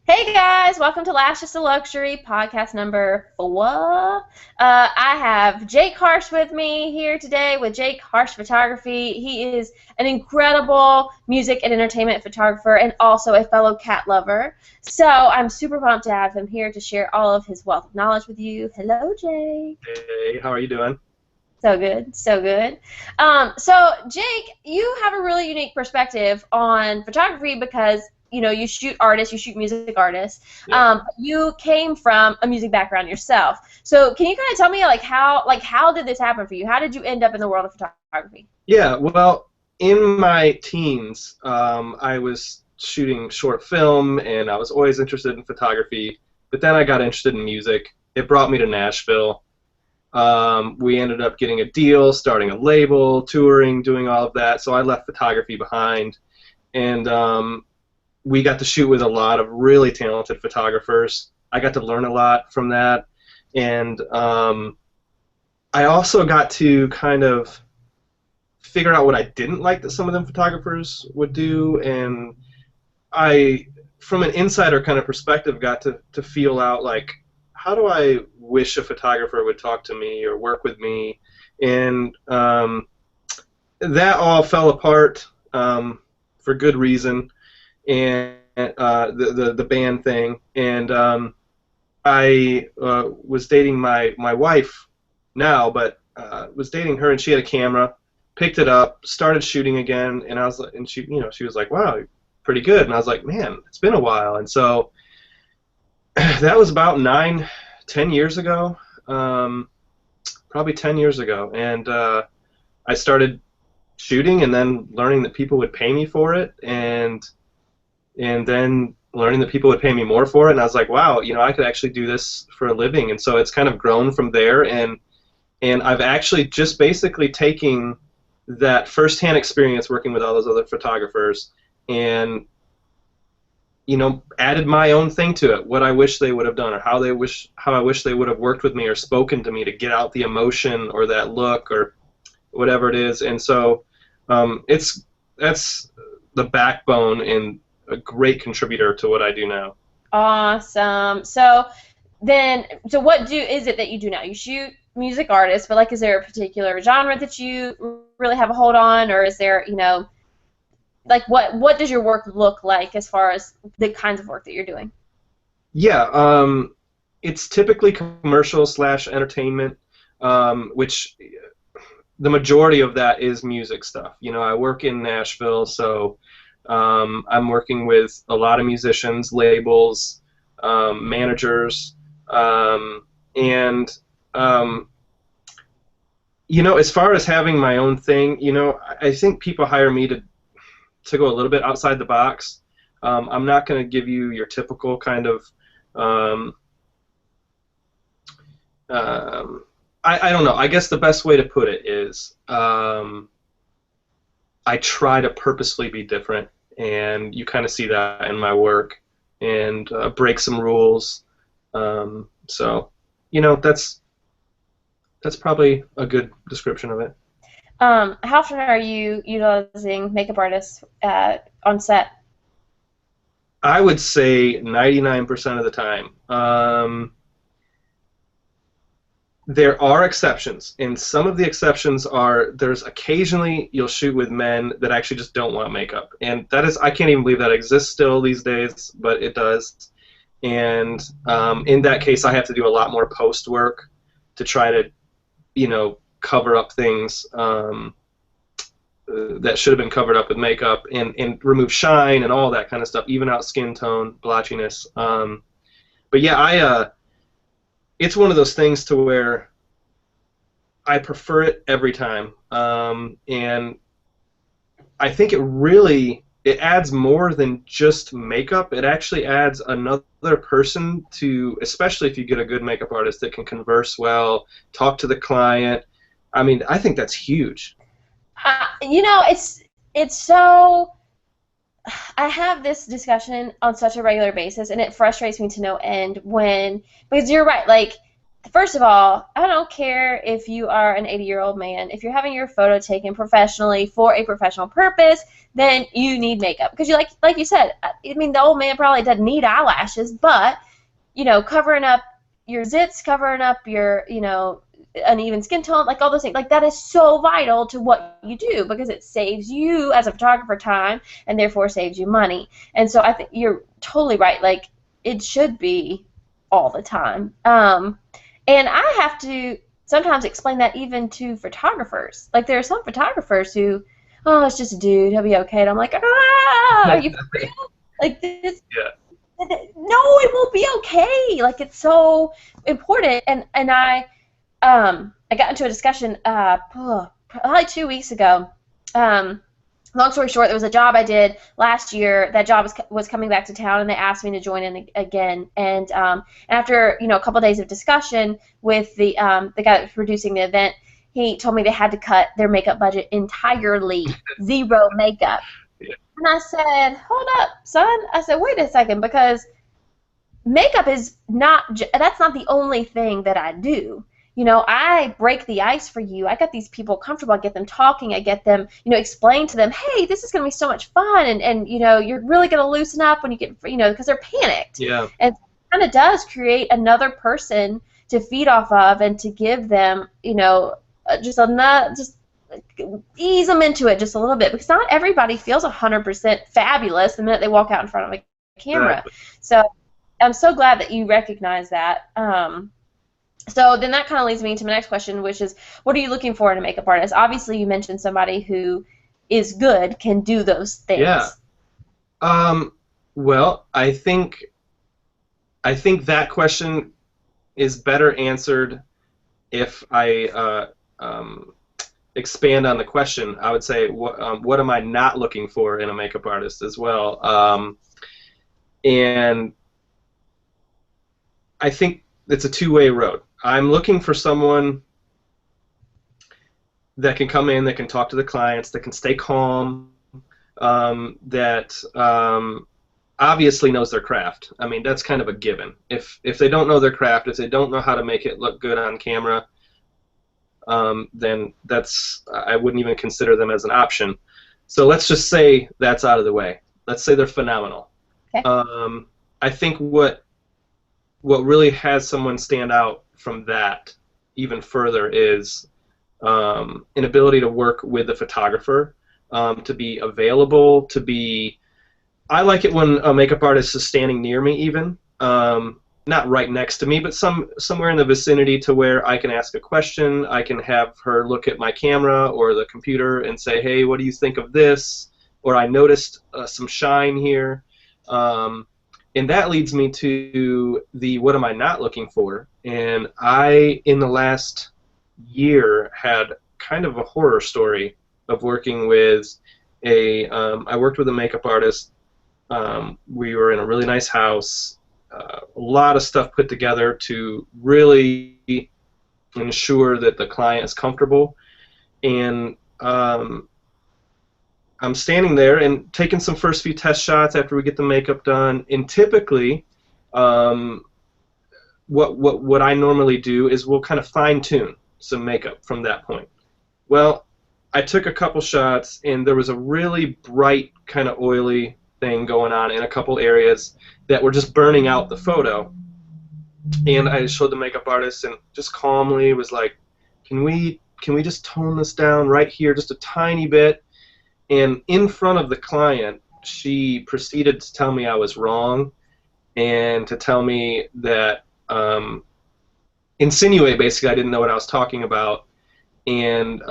Hey guys, welcome to Lashes to Luxury, podcast number 4. I have Jake Harsh with me here today with Jake Harsh Photography. He is an incredible music and entertainment photographer and also a fellow cat lover. So I'm super pumped to have him here to share all of his wealth of knowledge with you. Hello, Jake. Hey, how are you doing? So good, so good. So Jake, you have a really unique perspective on photography because you shoot artists, you shoot music artists. Yeah. You came from a music background yourself. So can you kind of tell me how did this happen for you? How did you end up in the world of photography? Yeah, well, in my teens, I was shooting short film, and I was always interested in photography. But then I got interested in music. It brought me to Nashville. We ended up getting a deal, starting a label, touring, doing all of that. So I left photography behind, and we got to shoot with a lot of really talented photographers. I got to learn a lot from that, and I also got to kind of figure out what I didn't like that some of them photographers would do, and I, from an insider kind of perspective, got to feel out like, how do I wish a photographer would talk to me or work with me, and that all fell apart for good reason, and the band thing, and I was dating my wife now, but was dating her, and she had a camera, picked it up, started shooting again, and I was like, and she was like, wow, you're pretty good, and I was like, man, it's been a while, and so that was about 9, 10 years ago, probably 10 years ago, and I started shooting, and then learning that people would pay me for it, and then learning that people would pay me more for it, and I was like, wow, I could actually do this for a living, and so it's kind of grown from there, and I've actually just basically taking that firsthand experience working with all those other photographers and added my own thing to it, what I wish they would have done, or how I wish they would have worked with me or spoken to me to get out the emotion or that look or whatever it is, and so that's the backbone and a great contributor to what I do now. Awesome. So what is it that you do now? You shoot music artists, but is there a particular genre that you really have a hold on, or is there, what does your work look like as far as the kinds of work that you're doing? Yeah, it's typically commercial / entertainment, which the majority of that is music stuff. I work in Nashville, so I'm working with a lot of musicians, labels, managers, and as far as having my own thing, I think people hire me to go a little bit outside the box. I'm not going to give you your typical kind of I don't know. I guess the best way to put it is I try to purposefully be different, and you kind of see that in my work, and break some rules. So, that's probably a good description of it. How often are you utilizing makeup artists on set? I would say 99% of the time. There are exceptions, and some of the exceptions are there's occasionally you'll shoot with men that actually just don't want makeup, and that is, I can't even believe that exists still these days, but it does. And in that case, I have to do a lot more post work to try to, cover up things that should have been covered up with makeup, and remove shine and all that kind of stuff, even out skin tone, blotchiness. But yeah, it's one of those things to where I prefer it every time, and I think it adds more than just makeup. It actually adds another person to, especially if you get a good makeup artist that can converse well, talk to the client. I mean, I think that's huge. It's so. I have this discussion on such a regular basis, and it frustrates me to no end because you're right. first of all, I don't care if you are an 80-year-old man. If you're having your photo taken professionally for a professional purpose, then you need makeup because you like you said. I mean, the old man probably doesn't need eyelashes, but covering up your zits, covering up your uneven skin tone, like all those things, like that is so vital to what you do because it saves you as a photographer time and therefore saves you money. And so I think you're totally right. Like it should be all the time. And I have to sometimes explain that even to photographers. Like there are some photographers who, oh, it's just a dude, he'll be okay. And I'm like, are you for real? Like this, Yeah. no, it won't be okay. Like it's so important. And I got into a discussion probably 2 weeks ago. Long story short, there was a job I did last year. That job was coming back to town, and they asked me to join in again. And after a couple of days of discussion with the guy that was producing the event, he told me they had to cut their makeup budget entirely, zero makeup. Yeah. And I said, hold up, son. I said, wait a second, because makeup is that's not the only thing that I do. I break the ice for you. I get these people comfortable. I get them talking. I get them, explain to them, hey, this is going to be so much fun, and you're really going to loosen up when you get, because they're panicked. Yeah. And it kind of does create another person to feed off of and to give them, just ease them into it just a little bit, because not everybody feels 100% fabulous the minute they walk out in front of a camera. Exactly. So I'm so glad that you recognize that. So then that kind of leads me to my next question, which is, what are you looking for in a makeup artist? Obviously, you mentioned somebody who is good, can do those things. Yeah. Well, I think that question is better answered if I expand on the question. I would say, what am I not looking for in a makeup artist as well? And I think it's a two-way road. I'm looking for someone that can come in, that can talk to the clients, that can stay calm, that obviously knows their craft. I mean, that's kind of a given. If they don't know their craft, if they don't know how to make it look good on camera, then I wouldn't even consider them as an option. So let's just say that's out of the way. Let's say they're phenomenal. Okay. I think what really has someone stand out from that even further is an ability to work with the photographer, to be available, to be... I like it when a makeup artist is standing near me even, not right next to me, but somewhere in the vicinity to where I can ask a question, I can have her look at my camera or the computer and say, hey, what do you think of this? Or I noticed some shine here. And that leads me to the what am I not looking for? And I, in the last year, had kind of a horror story of working with I worked with a makeup artist. We were in a really nice house, a lot of stuff put together to really ensure that the client is comfortable. And I'm standing there and taking some first few test shots after we get the makeup done. And typically, what I normally do is we'll kind of fine tune some makeup from that point. Well, I took a couple shots and there was a really bright kind of oily thing going on in a couple areas that were just burning out the photo. And I showed the makeup artist and just calmly was like, can we just tone this down right here just a tiny bit? And in front of the client, she proceeded to tell me I was wrong and to tell me that, insinuate basically I didn't know what I was talking about, and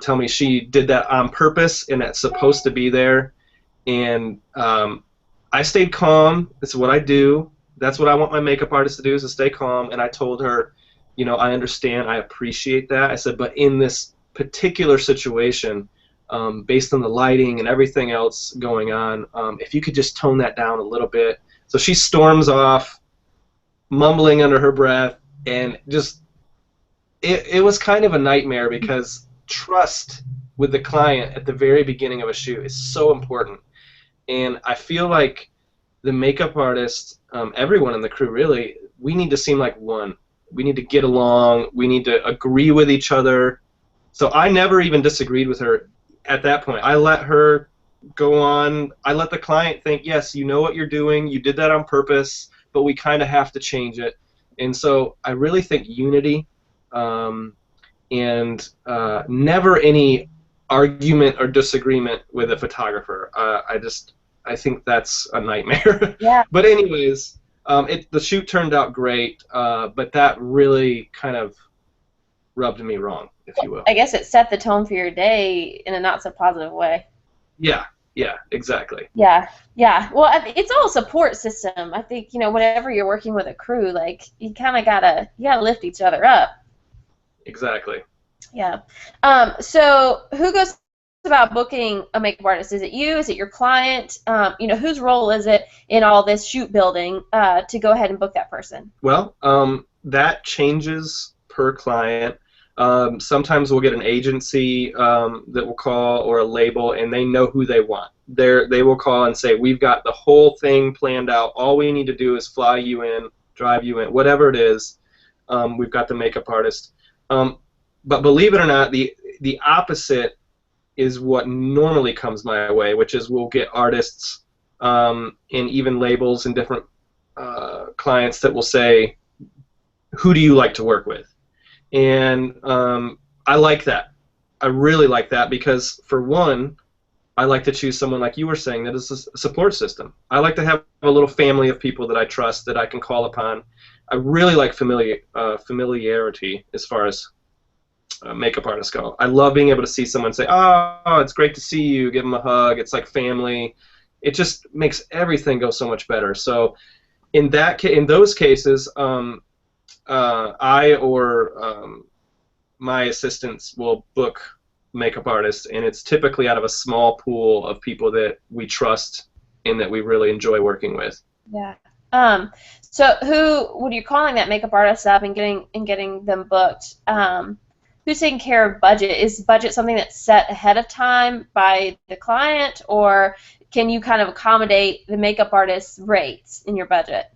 tell me she did that on purpose and that's supposed to be there. And I stayed calm. This is what I do. That's what I want my makeup artist to do, is to stay calm. And I told her, I understand, I appreciate that. I said, but in this particular situation, based on the lighting and everything else going on, if you could just tone that down a little bit. So she storms off, mumbling under her breath, and just it was kind of a nightmare, because trust with the client at the very beginning of a shoot is so important. And I feel like the makeup artist, everyone in the crew really, we need to seem like one. We need to get along. We need to agree with each other. So I never even disagreed with her at that point. I let her go on. I let the client think, yes, you know what you're doing. You did that on purpose, but we kind of have to change it. And so I really think unity, and never any argument or disagreement with a photographer. I think that's a nightmare. Yeah. But anyways, the shoot turned out great, but that really kind of rubbed me wrong, if you will. I guess it set the tone for your day in a not so positive way. Yeah, yeah, exactly. Yeah, yeah. Well, it's all a support system. I think, whenever you're working with a crew, like, you kind of you gotta lift each other up. Exactly. Yeah. So who goes about booking a makeup artist? Is it you? Is it your client? Whose role is it in all this shoot building to go ahead and book that person? Well, that changes per client. Sometimes we'll get an agency that will call, or a label, and they know who they want. They will call and say, we've got the whole thing planned out. All we need to do is fly you in, drive you in, whatever it is. We've got the makeup artist. But believe it or not, the opposite is what normally comes my way, which is we'll get artists and even labels and different clients that will say, who do you like to work with? And I like that. I really like that because, for one, I like to choose someone, like you were saying, that is a support system. I like to have a little family of people that I trust, that I can call upon. I really like familiarity as far as makeup artists go. I love being able to see someone say, oh, it's great to see you, give them a hug. It's like family. It just makes everything go so much better. So in those cases, I or my assistants will book makeup artists, and it's typically out of a small pool of people that we trust and that we really enjoy working with. Yeah. So when you're calling that makeup artist up and getting them booked, who's taking care of budget? Is budget something that's set ahead of time by the client, or can you kind of accommodate the makeup artist's rates in your budget?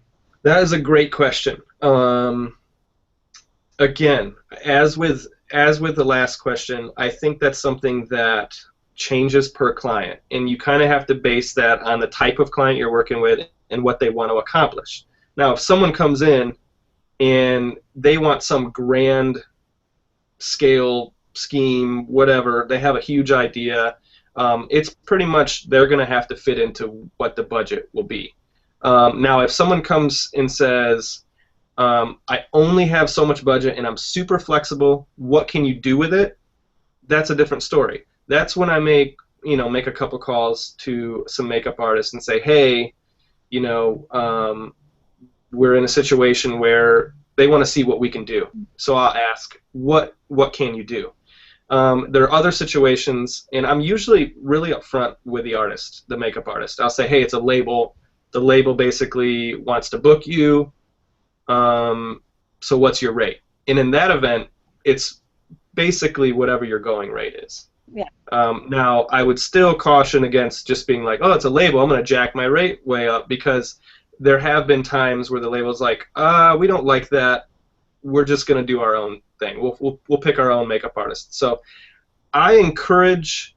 That is a great question. Again, as with the last question, I think that's something that changes per client, and you kind of have to base that on the type of client you're working with and what they want to accomplish. Now, if someone comes in and they want some grand scale scheme, whatever, they have a huge idea, it's pretty much they're going to have to fit into what the budget will be. Now, if someone comes and says, I only have so much budget and I'm super flexible, what can you do with it? That's a different story. That's when I make a couple calls to some makeup artists and say, hey, we're in a situation where they want to see what we can do. So I'll ask, what can you do? There are other situations, and I'm usually really upfront with the artist, the makeup artist. I'll say, hey, it's a label. The label basically wants to book you. So what's your rate? And in that event, it's basically whatever your going rate is. Yeah. Now, I would still caution against just being like, oh, it's a label, I'm going to jack my rate way up, because there have been times where the label's like, we don't like that. We're just going to do our own thing. We'll pick our own makeup artist. So I encourage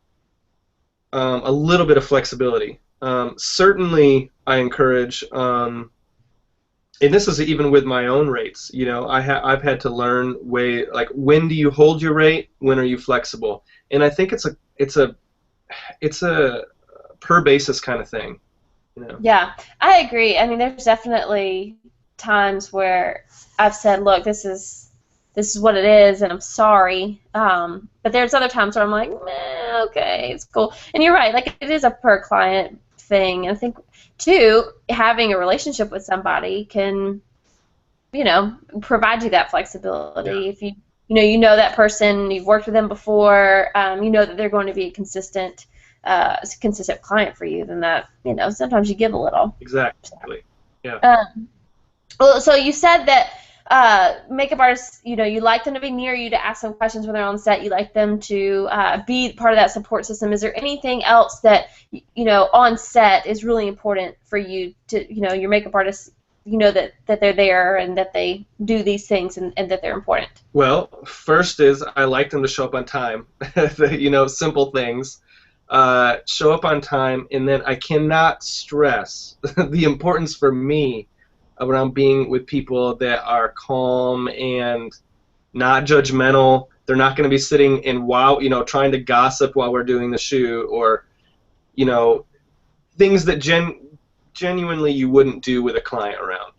a little bit of flexibility. Certainly, I encourage, and this is even with my own rates. I've had to learn when do you hold your rate? When are you flexible? And I think it's a per basis kind of thing. Yeah, I agree. I mean, there's definitely times where I've said, look, this is what it is, and I'm sorry. But there's other times where I'm like, okay, it's cool. And you're right, like, it is a per client thing. And I think, too, having a relationship with somebody can, provide you that flexibility. Yeah. If you know that person, you've worked with them before, you know that they're going to be a consistent client for you, then that, sometimes you give a little. Exactly. Yeah. Well, so you said that makeup artists, you like them to be near you to ask them questions when they're on set. You like them to be part of that support system. Is there anything else that, on set is really important for you to, your makeup artists you know that they're there and that they do these things and that they're important? Well, first is I like them to show up on time. Simple things. Show up on time, and then I cannot stress the importance for me around being with people that are calm and not judgmental. They're not going to be sitting and trying to gossip while we're doing the shoot, or things that genuinely you wouldn't do with a client around.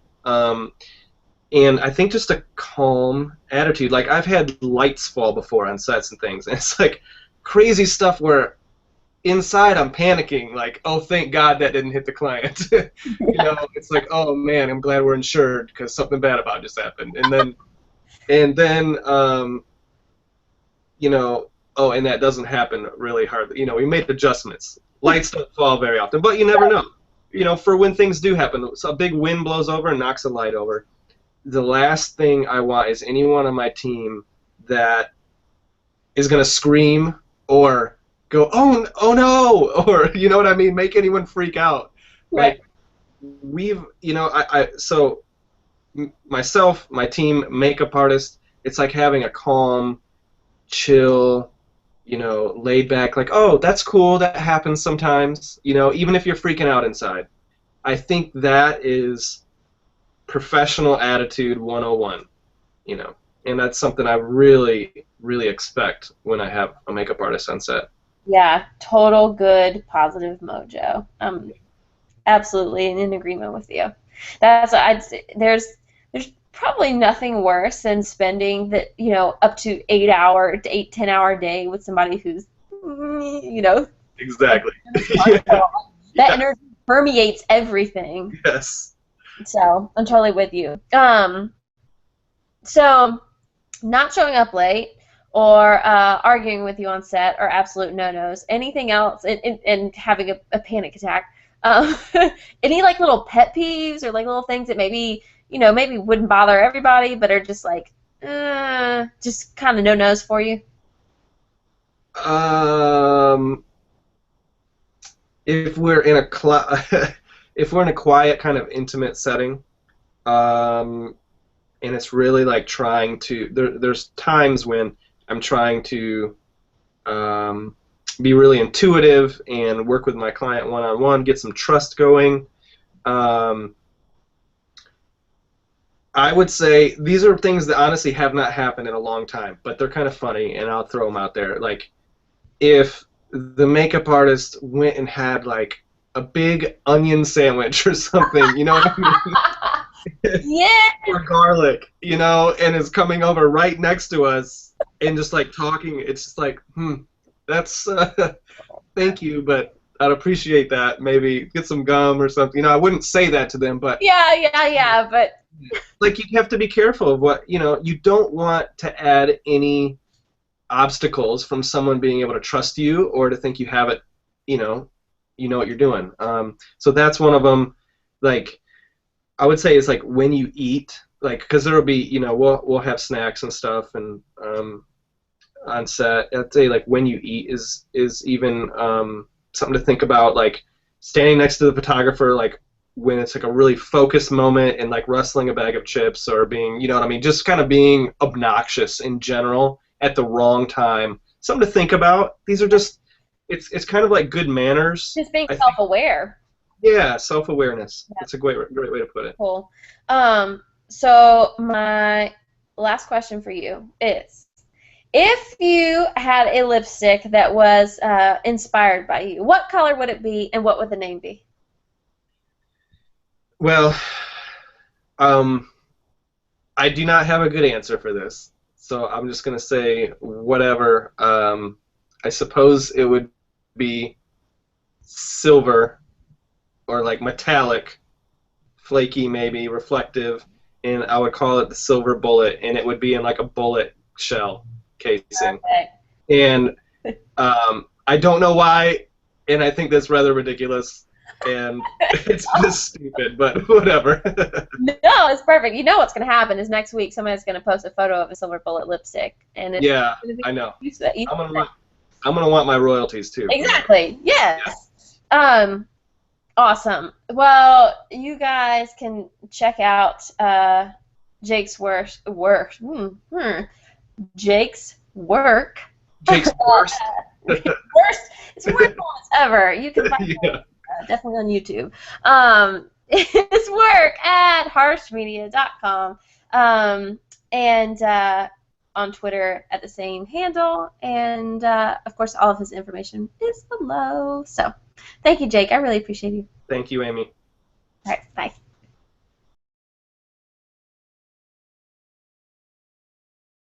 And I think just a calm attitude. Like, I've had lights fall before on sets and things, and it's like crazy stuff where inside I'm panicking, like, oh, thank God that didn't hit the client. It's like, oh man, I'm glad we're insured because something bad about just happened. And then oh, and that doesn't happen really hard. We made adjustments. Lights don't fall very often, but you never know. For when things do happen, so a big wind blows over and knocks a light over. The last thing I want is anyone on my team that is going to scream or go, oh no, or you know what I mean, make anyone freak out. Right. Like, so myself, my team, makeup artist, it's like having a calm, chill, laid back, like, oh, that's cool, that happens sometimes, even if you're freaking out inside. I think that is professional attitude 101, and that's something I really, really expect when I have a makeup artist on set. Yeah, total good positive mojo. Absolutely in agreement with you. That's I'd say there's probably nothing worse than spending up to 10 hour day with somebody who's Exactly. That energy permeates everything. Yes. So I'm totally with you. So not showing up late or arguing with you on set are absolute no-nos. Anything else, and having a panic attack. Any like little pet peeves or like little things that maybe wouldn't bother everybody, but are just like just kind of no-nos for you? If we're in a quiet kind of intimate setting, and it's really like trying to there's times when I'm trying to be really intuitive and work with my client one-on-one, get some trust going. I would say these are things that honestly have not happened in a long time, but they're kind of funny, and I'll throw them out there. Like, if the makeup artist went and had like a big onion sandwich or something, you know what I mean? Yeah. Or garlic, and is coming over right next to us and just like talking. It's just like, that's thank you, but I'd appreciate that. Maybe get some gum or something. I wouldn't say that to them, but yeah, but like, you have to be careful of what you don't want to add any obstacles from someone being able to trust you or to think you have it, you know what you're doing. So that's one of them. Like, I would say it's like when you eat, like, because there'll be, we'll have snacks and stuff, and on set, I'd say like when you eat is even something to think about. Like, standing next to the photographer, like when it's like a really focused moment and like rustling a bag of chips or being, you know what I mean, just kind of being obnoxious in general at the wrong time. Something to think about. These are just, it's kind of like good manners. Just being self-aware. Yeah, self-awareness. Yeah. It's a great way to put it. Cool. So my last question for you is, if you had a lipstick that was inspired by you, what color would it be, and what would the name be? Well, I do not have a good answer for this, so I'm just going to say whatever. I suppose it would be silver, or like metallic, flaky maybe, reflective, and I would call it the silver bullet, and it would be in like a bullet shell casing. Okay. And I don't know why, and I think that's rather ridiculous, and it's just stupid, but whatever. No, it's perfect. You know what's going to happen is next week somebody's going to post a photo of a silver bullet lipstick, and it's Yeah, I know. I'm gonna want my royalties too. Exactly. Yes. Yeah. Awesome. Well, you guys can check out Jake's Jake's work. Jake's worst. Worst. It's the worst moments ever. You can find it definitely on YouTube. His work at harshmedia.com. And on Twitter at the same handle. And, of course, all of his information is below. So, thank you, Jake. I really appreciate you. Thank you, Amy. All right, bye.